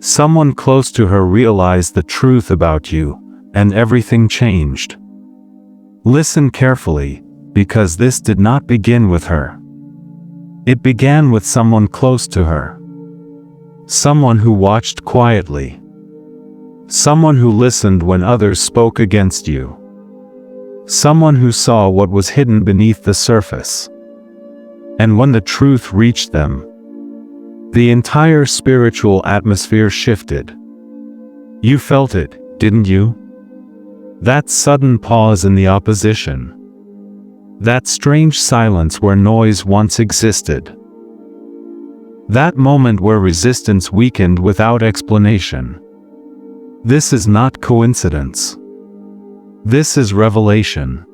Someone close to her realized the truth about you, and everything changed. Listen carefully, because this did not begin with her. It began with someone close to her. Someone who watched quietly. Someone who listened when others spoke against you. Someone who saw what was hidden beneath the surface. And when the truth reached them, the entire spiritual atmosphere shifted. You felt it, didn't you? That sudden pause in the opposition. That strange silence where noise once existed. That moment where resistance weakened without explanation. This is not coincidence. This is revelation.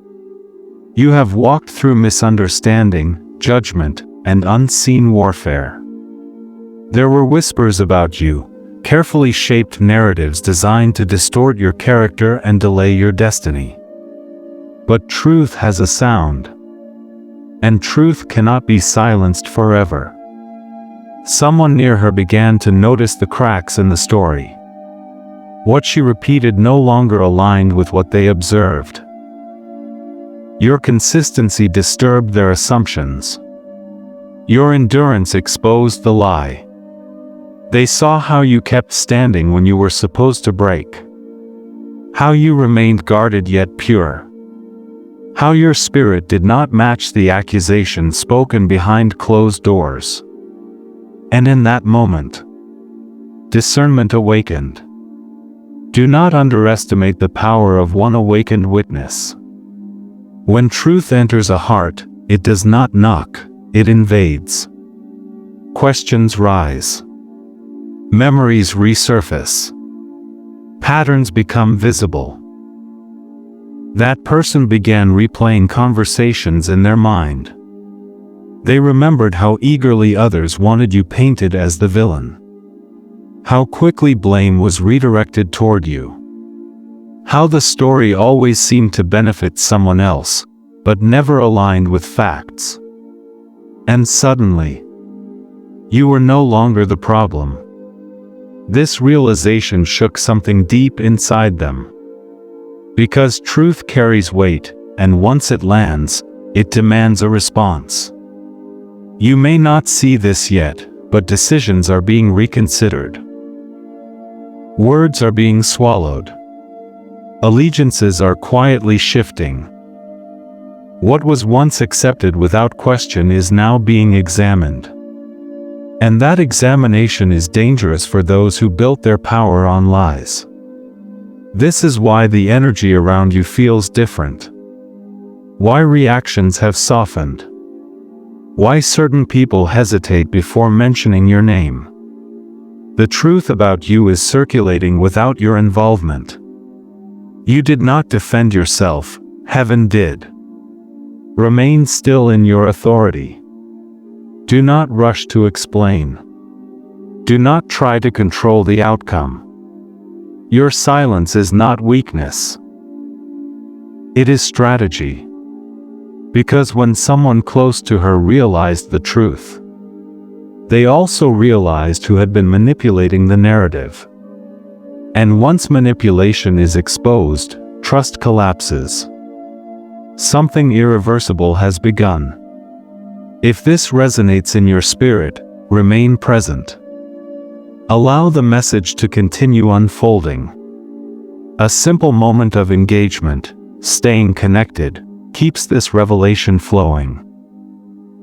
You have walked through misunderstanding, judgment, and unseen warfare. There were whispers about you, carefully shaped narratives designed to distort your character and delay your destiny. But truth has a sound. And truth cannot be silenced forever. Someone near her began to notice the cracks in the story. What she repeated no longer aligned with what they observed. Your consistency disturbed their assumptions. Your endurance exposed the lie. They saw how you kept standing when you were supposed to break. How you remained guarded yet pure. How your spirit did not match the accusations spoken behind closed doors. And in that moment, discernment awakened. Do not underestimate the power of one awakened witness. When truth enters a heart, it does not knock, it invades. Questions rise. Memories resurface. Patterns become visible. That person began replaying conversations in their mind. They remembered how eagerly others wanted you painted as the villain. How quickly blame was redirected toward you. How the story always seemed to benefit someone else, but never aligned with facts. And suddenly, you were no longer the problem. This realization shook something deep inside them. Because truth carries weight, and once it lands, it demands a response. You may not see this yet, but decisions are being reconsidered. Words are being swallowed. Allegiances are quietly shifting. What was once accepted without question is now being examined. And that examination is dangerous for those who built their power on lies. This is why the energy around you feels different. Why reactions have softened. Why certain people hesitate before mentioning your name. The truth about you is circulating without your involvement. You did not defend yourself, heaven did. Remain still in your authority. Do not rush to explain. Do not try to control the outcome. Your silence is not weakness. It is strategy. Because when someone close to her realized the truth, they also realized who had been manipulating the narrative. And once manipulation is exposed, trust collapses. Something irreversible has begun. If this resonates in your spirit, remain present. Allow the message to continue unfolding. A simple moment of engagement, staying connected, keeps this revelation flowing.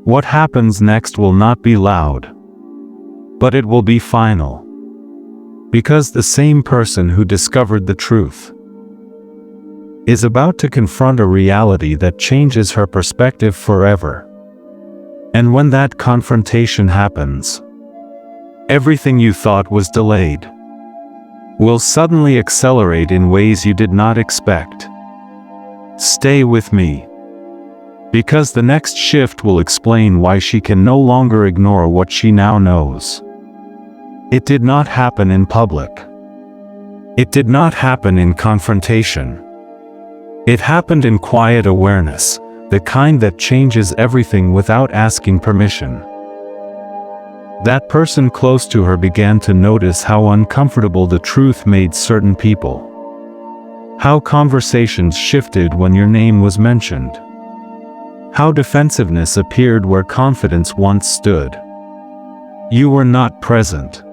What happens next will not be loud, but it will be final. Because the same person who discovered the truth is about to confront a reality that changes her perspective forever. And when that confrontation happens, everything you thought was delayed will suddenly accelerate in ways you did not expect. Stay with me, because the next shift will explain why she can no longer ignore what she now knows. It did not happen in public. It did not happen in confrontation. It happened in quiet awareness, the kind that changes everything without asking permission. That person close to her began to notice how uncomfortable the truth made certain people. How conversations shifted when your name was mentioned. How defensiveness appeared where confidence once stood. You were not present,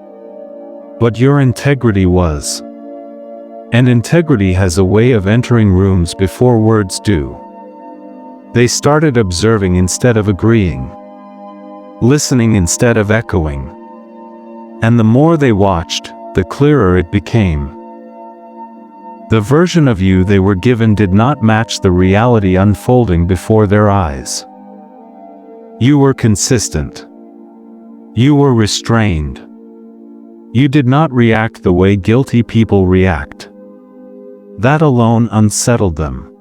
but your integrity was. And integrity has a way of entering rooms before words do. They started observing instead of agreeing, listening instead of echoing. And the more they watched, the clearer it became. The version of you they were given did not match the reality unfolding before their eyes. You were consistent. You were restrained. You did not react the way guilty people react. That alone unsettled them.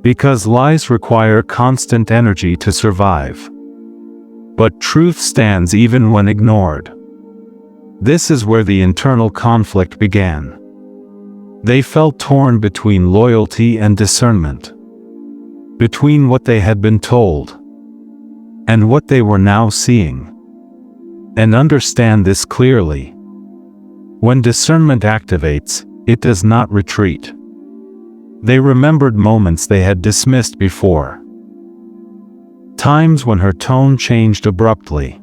Because lies require constant energy to survive. But truth stands even when ignored. This is where the internal conflict began. They felt torn between loyalty and discernment. Between what they had been told and what they were now seeing. And understand this clearly. When discernment activates, it does not retreat. They remembered moments they had dismissed before. Times when her tone changed abruptly.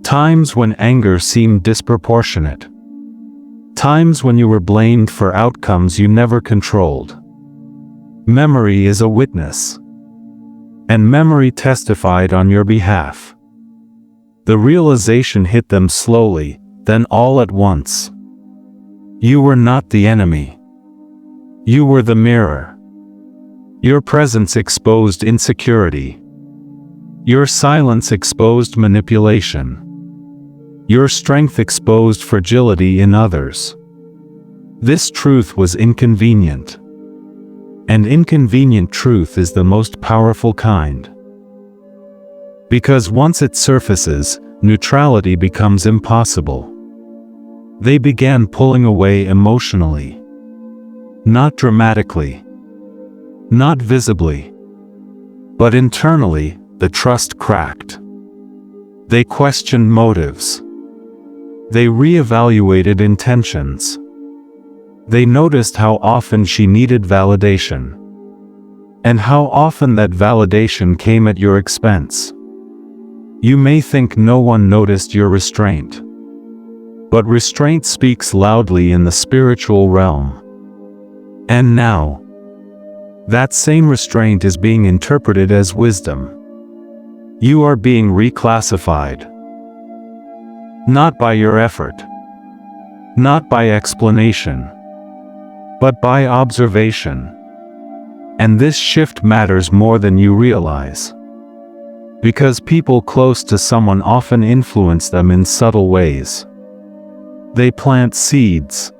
Times when anger seemed disproportionate. Times when you were blamed for outcomes you never controlled. Memory is a witness. And memory testified on your behalf. The realization hit them slowly, then all at once. You were not the enemy. You were the mirror. Your presence exposed insecurity. Your silence exposed manipulation. Your strength exposed fragility in others. This truth was inconvenient. And inconvenient truth is the most powerful kind. Because once it surfaces, neutrality becomes impossible. They began pulling away emotionally. Not dramatically. Not visibly. But internally, the trust cracked. They questioned motives. They reevaluated intentions. They noticed how often she needed validation. And how often that validation came at your expense. You may think no one noticed your restraint. But restraint speaks loudly in the spiritual realm. And now, that same restraint is being interpreted as wisdom. You are being reclassified. Not by your effort. Not by explanation. But by observation. And this shift matters more than you realize. Because people close to someone often influence them in subtle ways. They plant seeds.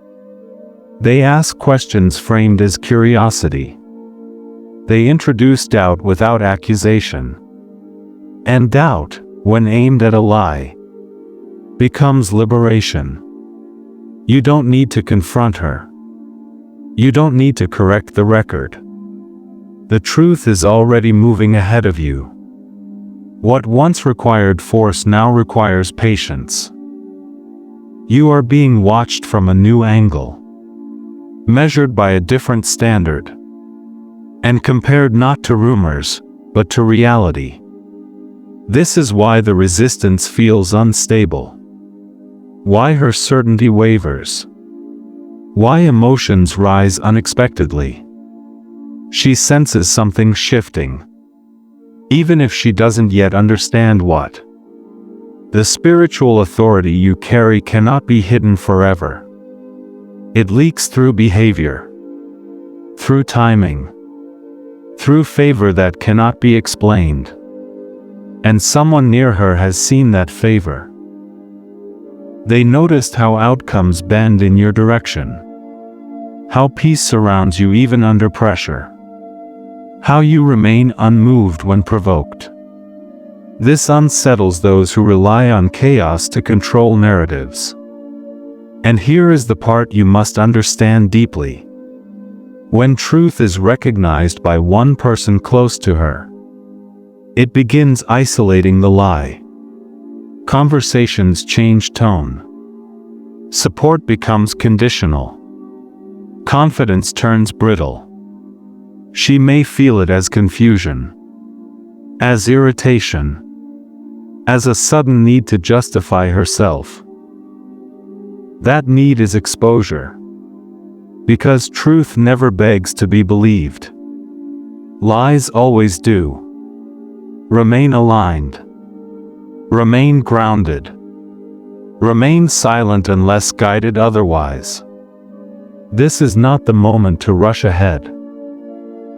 They ask questions framed as curiosity. They introduce doubt without accusation. And doubt, when aimed at a lie, becomes liberation. You don't need to confront her. You don't need to correct the record. The truth is already moving ahead of you. What once required force now requires patience. You are being watched from a new angle, measured by a different standard, and compared not to rumors, but to reality. This is why the resistance feels unstable. Why her certainty wavers. Why emotions rise unexpectedly. She senses something shifting, even if she doesn't yet understand what. The spiritual authority you carry cannot be hidden forever. It leaks through behavior, through timing, through favor that cannot be explained. And someone near her has seen that favor. They noticed how outcomes bend in your direction. How peace surrounds you even under pressure. How you remain unmoved when provoked. This unsettles those who rely on chaos to control narratives. And here is the part you must understand deeply. When truth is recognized by one person close to her, it begins isolating the lie. Conversations change tone. Support becomes conditional. Confidence turns brittle. She may feel it as confusion, as irritation, as a sudden need to justify herself. That need is exposure. Because truth never begs to be believed. Lies always do. Remain aligned. Remain grounded. Remain silent unless guided otherwise. This is not the moment to rush ahead.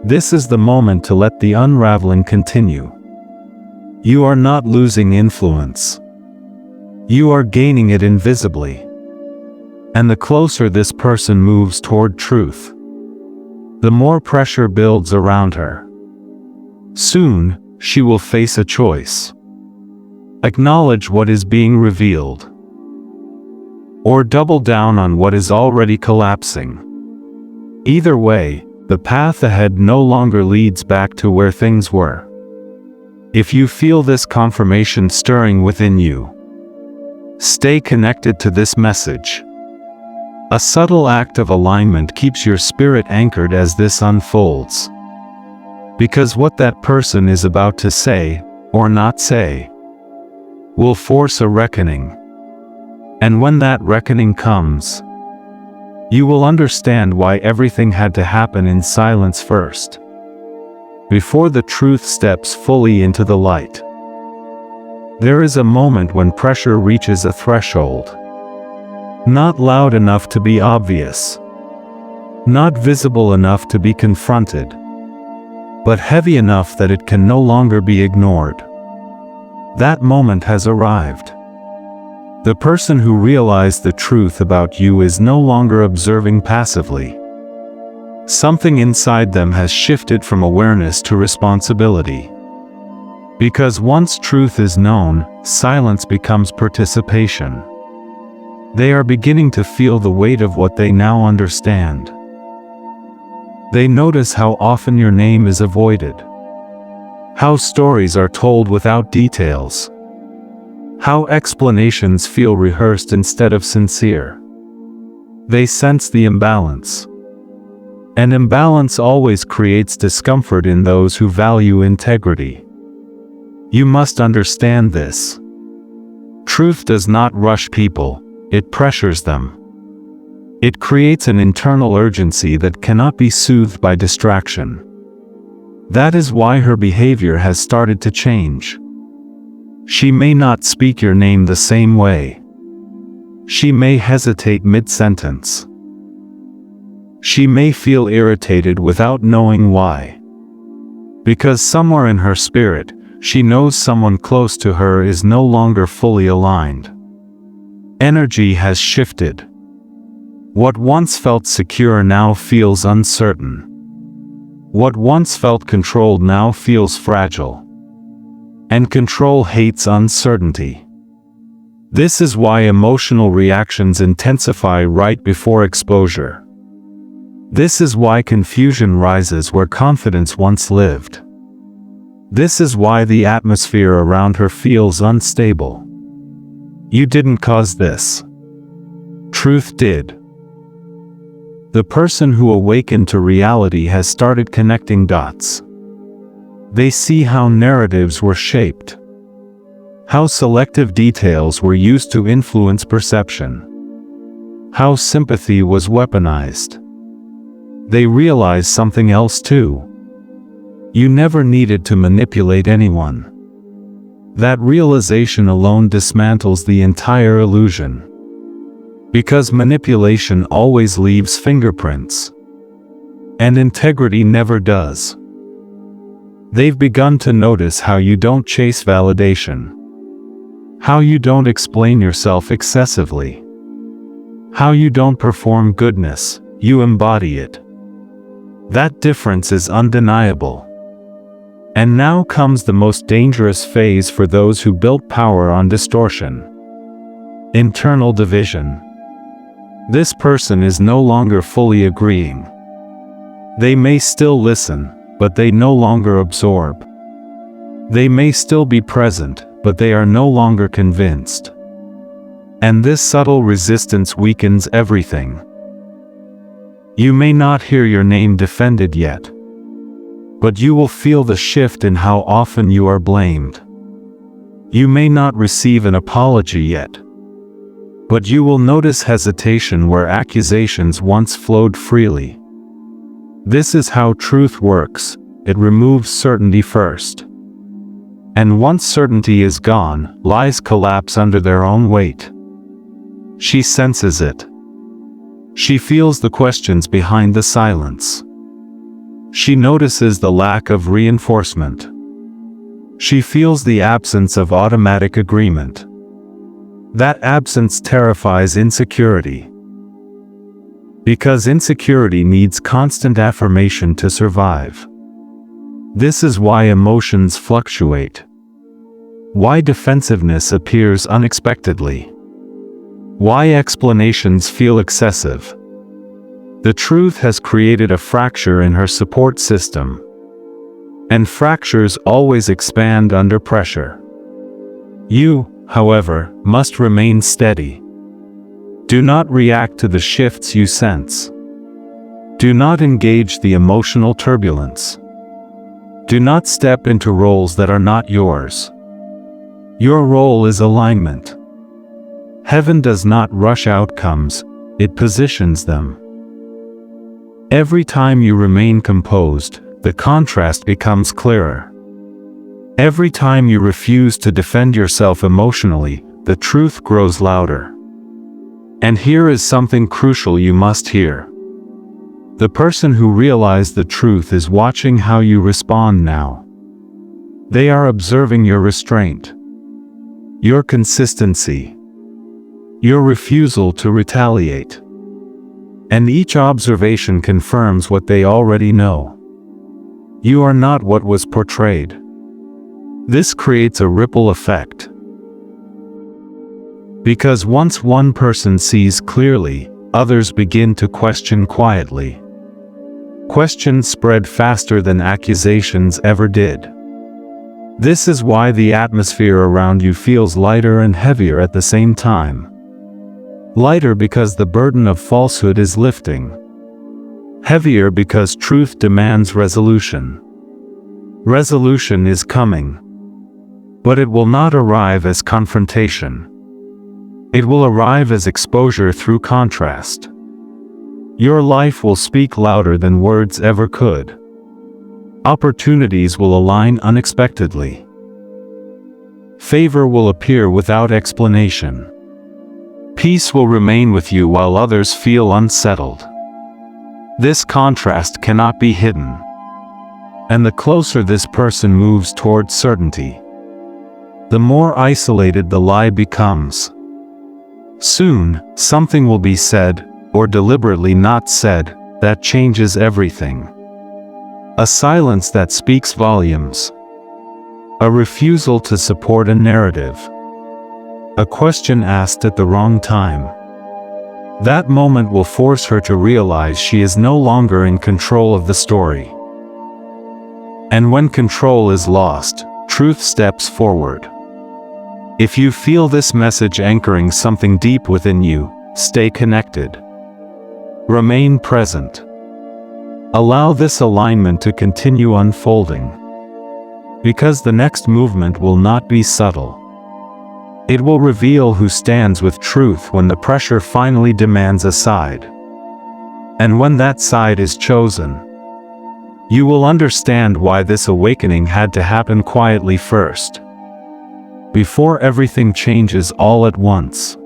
This is the moment to let the unraveling continue. You are not losing influence. You are gaining it invisibly. And the closer this person moves toward truth, the more pressure builds around her. Soon, she will face a choice. Acknowledge what is being revealed, or double down on what is already collapsing. Either way, the path ahead no longer leads back to where things were. If you feel this confirmation stirring within you, stay connected to this message. A subtle act of alignment keeps your spirit anchored as this unfolds. Because what that person is about to say, or not say, will force a reckoning. And when that reckoning comes, you will understand why everything had to happen in silence first, before the truth steps fully into the light. There is a moment when pressure reaches a threshold. Not loud enough to be obvious, not visible enough to be confronted, but heavy enough that it can no longer be ignored. That moment has arrived. The person who realized the truth about you is no longer observing passively. Something inside them has shifted from awareness to responsibility. Because once truth is known, silence becomes participation. They are beginning to feel the weight of what they now understand. They notice how often your name is avoided, how stories are told without details, how explanations feel rehearsed instead of sincere. They sense the imbalance. An imbalance always creates discomfort in those who value integrity. You must understand this. Truth does not rush people. It pressures them. It creates an internal urgency that cannot be soothed by distraction. That is why her behavior has started to change. She may not speak your name the same way. She may hesitate mid-sentence. She may feel irritated without knowing why. Because somewhere in her spirit, she knows someone close to her is no longer fully aligned. Energy has shifted. What once felt secure now feels uncertain. What once felt controlled now feels fragile. And control hates uncertainty. This is why emotional reactions intensify right before exposure. This is why confusion rises where confidence once lived. This is why the atmosphere around her feels unstable. You didn't cause this. Truth did. The person who awakened to reality has started connecting dots. They see how narratives were shaped, how selective details were used to influence perception, how sympathy was weaponized. They realize something else too. You never needed to manipulate anyone. That realization alone dismantles the entire illusion. Because manipulation always leaves fingerprints. And integrity never does. They've begun to notice how you don't chase validation. How you don't explain yourself excessively. How you don't perform goodness, you embody it. That difference is undeniable. And now comes the most dangerous phase for those who built power on distortion. Internal division. This person is no longer fully agreeing. They may still listen, but they no longer absorb. They may still be present, but they are no longer convinced. And this subtle resistance weakens everything. You may not hear your name defended yet, but you will feel the shift in how often you are blamed. You may not receive an apology yet, but you will notice hesitation where accusations once flowed freely. This is how truth works. It removes certainty first. And once certainty is gone, lies collapse under their own weight. She senses it. She feels the questions behind the silence. She notices the lack of reinforcement. She feels the absence of automatic agreement. That absence terrifies insecurity. Because insecurity needs constant affirmation to survive. This is why emotions fluctuate. Why defensiveness appears unexpectedly. Why explanations feel excessive. The truth has created a fracture in her support system. And fractures always expand under pressure. You, however, must remain steady. Do not react to the shifts you sense. Do not engage the emotional turbulence. Do not step into roles that are not yours. Your role is alignment. Heaven does not rush outcomes, it positions them. Every time you remain composed, the contrast becomes clearer. Every time you refuse to defend yourself emotionally, the truth grows louder. And here is something crucial you must hear. The person who realized the truth is watching how you respond now. They are observing your restraint, your consistency, your refusal to retaliate. And each observation confirms what they already know. You are not what was portrayed. This creates a ripple effect. Because once one person sees clearly, others begin to question quietly. Questions spread faster than accusations ever did. This is why the atmosphere around you feels lighter and heavier at the same time. Lighter because the burden of falsehood is lifting. Heavier because truth demands resolution. Resolution is coming. But it will not arrive as confrontation. It will arrive as exposure through contrast. Your life will speak louder than words ever could. Opportunities will align unexpectedly. Favor will appear without explanation. Peace will remain with you while others feel unsettled. This contrast cannot be hidden. And the closer this person moves towards certainty, the more isolated the lie becomes. Soon, something will be said, or deliberately not said, that changes everything. A silence that speaks volumes. A refusal to support a narrative. A question asked at the wrong time. That moment will force her to realize she is no longer in control of the story. And when control is lost, truth steps forward. If you feel this message anchoring something deep within you, stay connected. Remain present. Allow this alignment to continue unfolding. Because the next movement will not be subtle. It will reveal who stands with truth when the pressure finally demands a side. And when that side is chosen, you will understand why this awakening had to happen quietly first. Before everything changes all at once.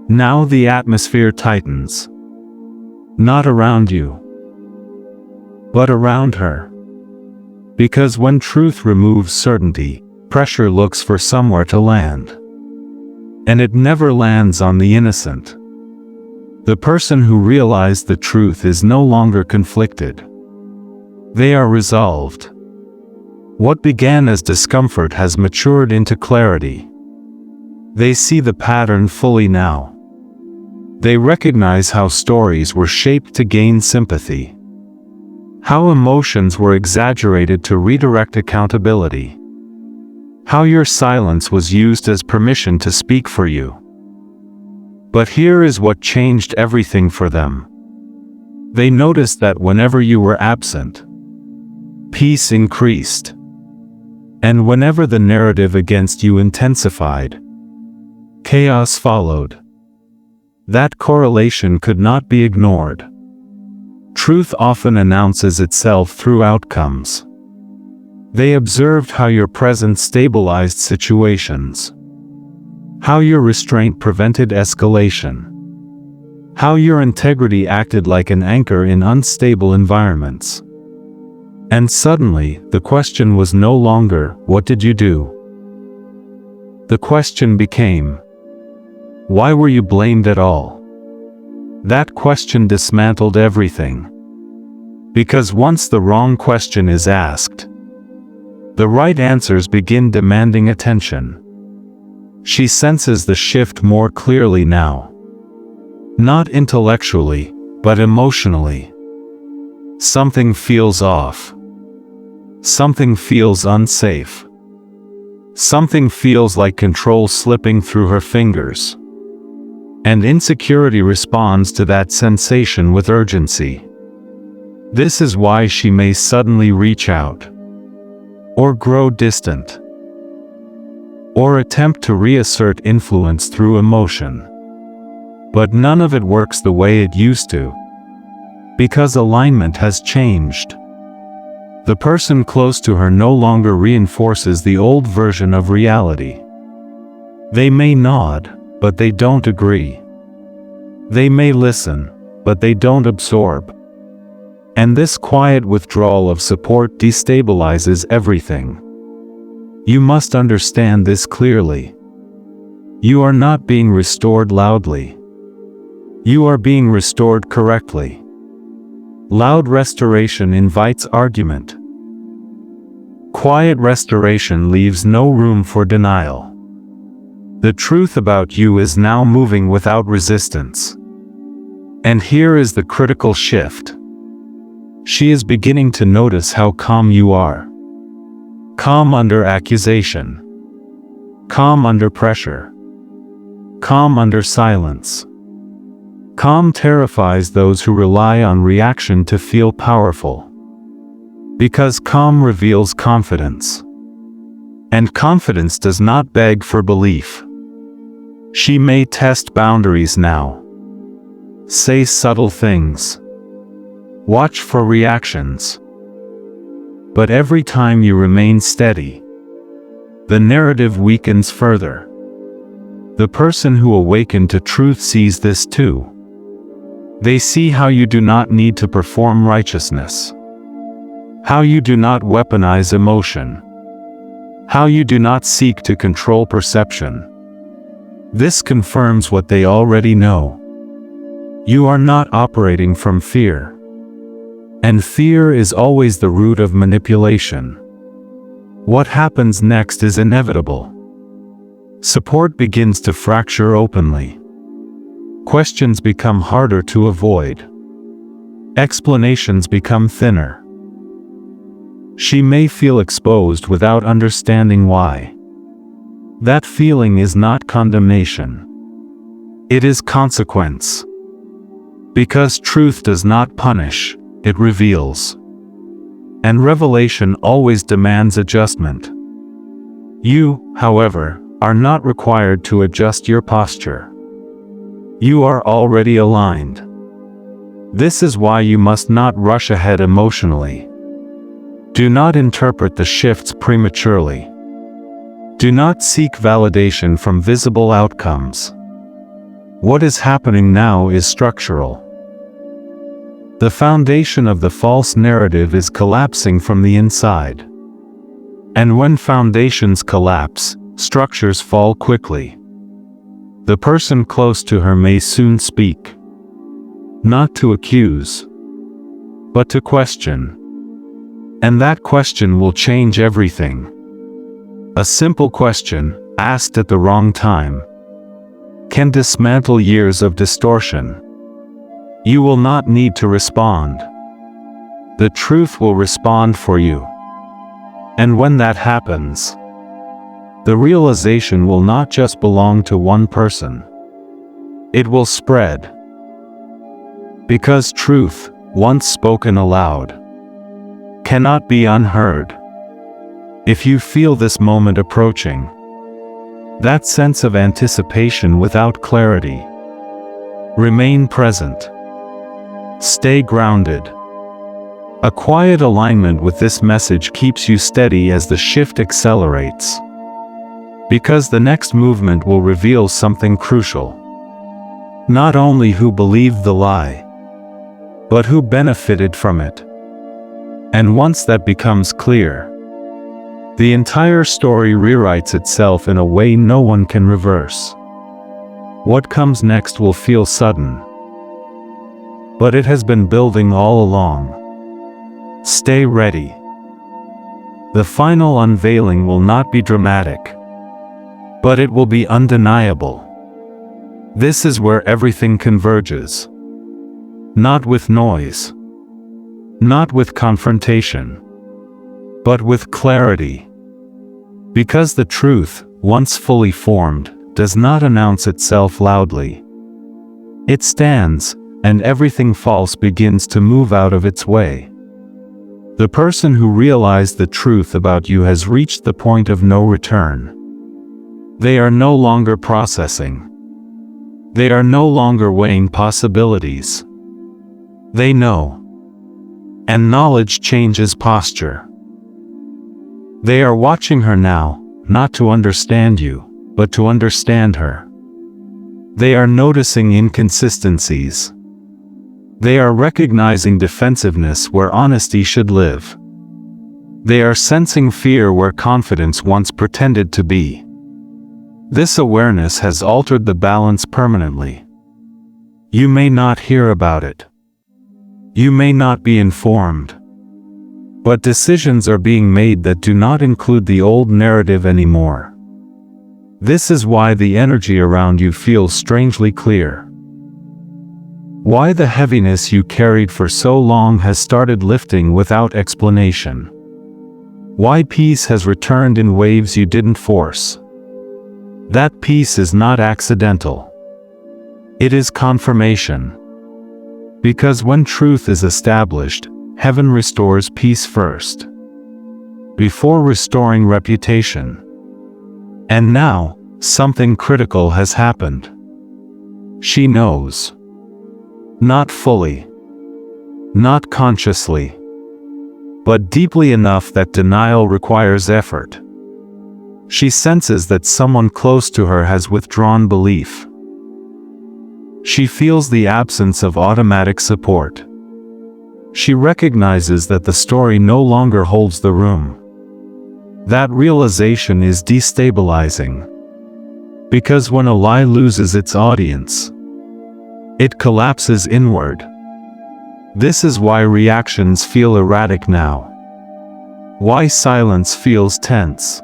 Now the atmosphere tightens. Not around you, but around her. Because when truth removes certainty, pressure looks for somewhere to land. And it never lands on the innocent. The person who realized the truth is no longer conflicted. They are resolved. What began as discomfort has matured into clarity. They see the pattern fully now. They recognize how stories were shaped to gain sympathy. How emotions were exaggerated to redirect accountability. How your silence was used as permission to speak for you. But here is what changed everything for them. They noticed that whenever you were absent, peace increased. And whenever the narrative against you intensified, chaos followed. That correlation could not be ignored. Truth often announces itself through outcomes. They observed how your presence stabilized situations, how your restraint prevented escalation, how your integrity acted like an anchor in unstable environments. And suddenly, the question was no longer, "What did you do?" The question became, "Why were you blamed at all?" That question dismantled everything. Because once the wrong question is asked, the right answers begin demanding attention. She senses the shift more clearly now. Not intellectually, but emotionally. Something feels off. Something feels unsafe. Something feels like control slipping through her fingers. And insecurity responds to that sensation with urgency. This is why she may suddenly reach out, or grow distant, or attempt to reassert influence through emotion. But none of it works the way it used to, because alignment has changed. The person close to her no longer reinforces the old version of reality. They may nod, but they don't agree. They may listen, but they don't absorb. And this quiet withdrawal of support destabilizes everything. You must understand this clearly. You are not being restored loudly. You are being restored correctly. Loud restoration invites argument. Quiet restoration leaves no room for denial. The truth about you is now moving without resistance. And here is the critical shift. She is beginning to notice how calm you are. Calm under accusation. Calm under pressure. Calm under silence. Calm terrifies those who rely on reaction to feel powerful. Because calm reveals confidence. And confidence does not beg for belief. She may test boundaries now. Say subtle things. Watch for reactions. But every time you remain steady, the narrative weakens further. The person who awakened to truth sees this too. They see how you do not need to perform righteousness. How you do not weaponize emotion. How you do not seek to control perception. This confirms what they already know. You are not operating from fear. And fear is always the root of manipulation. What happens next is inevitable. Support begins to fracture openly. Questions become harder to avoid. Explanations become thinner. She may feel exposed without understanding why. That feeling is not condemnation. It is consequence. Because truth does not punish, it reveals. And revelation always demands adjustment. You, however, are not required to adjust your posture. You are already aligned. This is why you must not rush ahead emotionally. Do not interpret the shifts prematurely. Do not seek validation from visible outcomes. What is happening now is structural. The foundation of the false narrative is collapsing from the inside. And when foundations collapse, structures fall quickly. The person close to her may soon speak. Not to accuse, but to question. And that question will change everything. A simple question, asked at the wrong time, can dismantle years of distortion. You will not need to respond. The truth will respond for you. And when that happens, the realization will not just belong to one person. It will spread. Because truth, once spoken aloud, cannot be unheard. If you feel this moment approaching, that sense of anticipation without clarity, remain present. Stay grounded. A quiet alignment with this message keeps you steady as the shift accelerates. Because the next movement will reveal something crucial. Not only who believed the lie, but who benefited from it. And once that becomes clear, the entire story rewrites itself in a way no one can reverse. What comes next will feel sudden, but it has been building all along. Stay ready. The final unveiling will not be dramatic, but it will be undeniable. This is where everything converges. Not with noise, not with confrontation, but with clarity. Because the truth, once fully formed, does not announce itself loudly. It stands, and everything false begins to move out of its way. The person who realized the truth about you has reached the point of no return. They are no longer processing. They are no longer weighing possibilities. They know. And knowledge changes posture. They are watching her now, not to understand you, but to understand her. They are noticing inconsistencies. They are recognizing defensiveness where honesty should live. They are sensing fear where confidence once pretended to be. This awareness has altered the balance permanently. You may not hear about it. You may not be informed. But decisions are being made that do not include the old narrative anymore. This is why the energy around you feels strangely clear. Why the heaviness you carried for so long has started lifting without explanation. Why peace has returned in waves you didn't force. That peace is not accidental. It is confirmation. Because when truth is established, heaven restores peace first, before restoring reputation. And now, something critical has happened. She knows. Not fully. Not consciously. But deeply enough that denial requires effort. She senses that someone close to her has withdrawn belief. She feels the absence of automatic support. She recognizes that the story no longer holds the room. That realization is destabilizing. Because when a lie loses its audience, it collapses inward. This is why reactions feel erratic now. Why silence feels tense.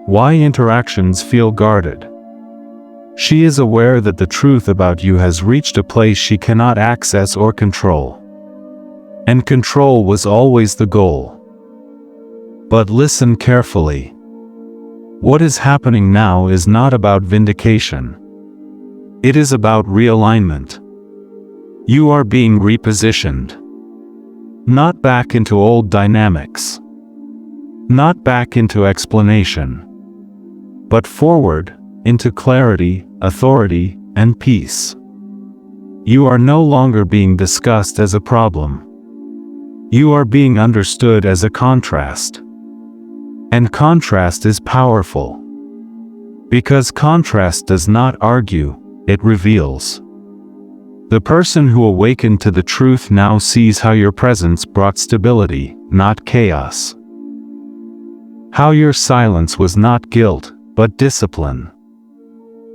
Why interactions feel guarded. She is aware that the truth about you has reached a place she cannot access or control. And control was always the goal. But listen carefully. What is happening now is not about vindication. It is about realignment. You are being repositioned. Not back into old dynamics. Not back into explanation. But forward, into clarity, authority, and peace. You are no longer being discussed as a problem. You are being understood as a contrast. And contrast is powerful. Because contrast does not argue, it reveals. The person who awakened to the truth now sees how your presence brought stability, not chaos. How your silence was not guilt, but discipline.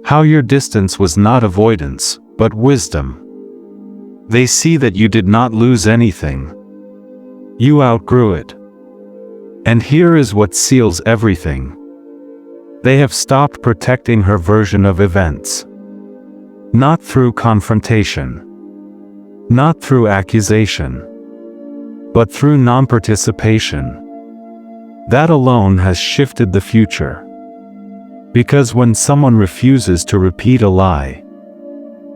How your distance was not avoidance, but wisdom. They see that you did not lose anything. You outgrew it. And here is what seals everything. They have stopped protecting her version of events. Not through confrontation. Not through accusation. But through non-participation. That alone has shifted the future. Because when someone refuses to repeat a lie,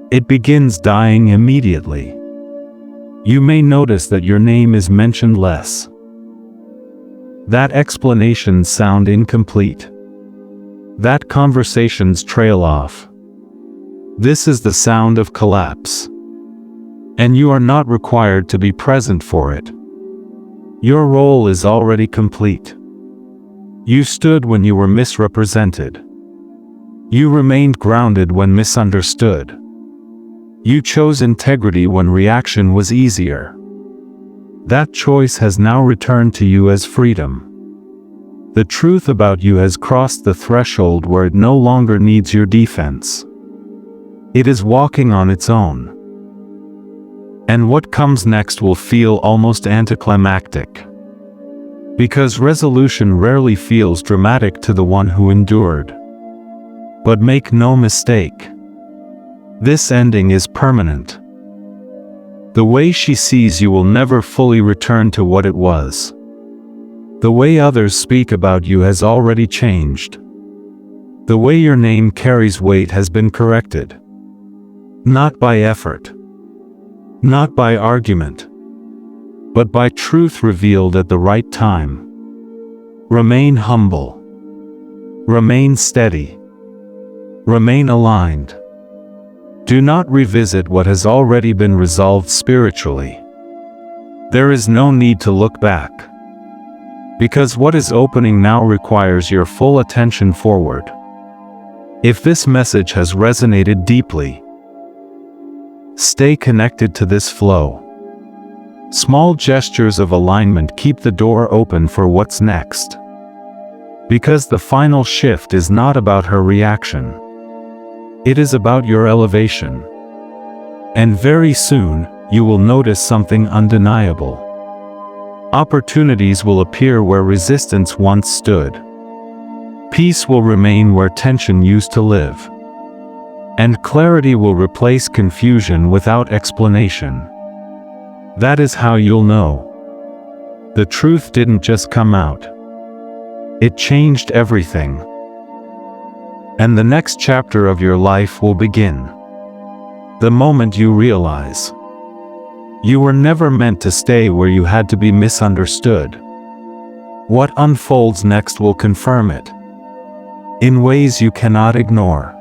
it begins dying immediately. You may notice that your name is mentioned less. That explanations sound incomplete. That conversations trail off. This is the sound of collapse. And you are not required to be present for it. Your role is already complete. You stood when you were misrepresented. You remained grounded when misunderstood. You chose integrity when reaction was easier. That choice has now returned to you as freedom. The truth about you has crossed the threshold where it no longer needs your defense. It is walking on its own. And what comes next will feel almost anticlimactic. Because resolution rarely feels dramatic to the one who endured. But make no mistake, this ending is permanent. The way she sees you will never fully return to what it was. The way others speak about you has already changed. The way your name carries weight has been corrected. Not by effort. Not by argument. But by truth revealed at the right time. Remain humble. Remain steady. Remain aligned. Do not revisit what has already been resolved spiritually. There is no need to look back. Because what is opening now requires your full attention forward. If this message has resonated deeply, stay connected to this flow. Small gestures of alignment keep the door open for what's next. Because the final shift is not about her reaction. It is about your elevation. And very soon, you will notice something undeniable. Opportunities will appear where resistance once stood. Peace will remain where tension used to live. And clarity will replace confusion without explanation. That is how you'll know. The truth didn't just come out. It changed everything. And the next chapter of your life will begin. The moment you realize you were never meant to stay where you had to be misunderstood. What unfolds next will confirm it. In ways you cannot ignore.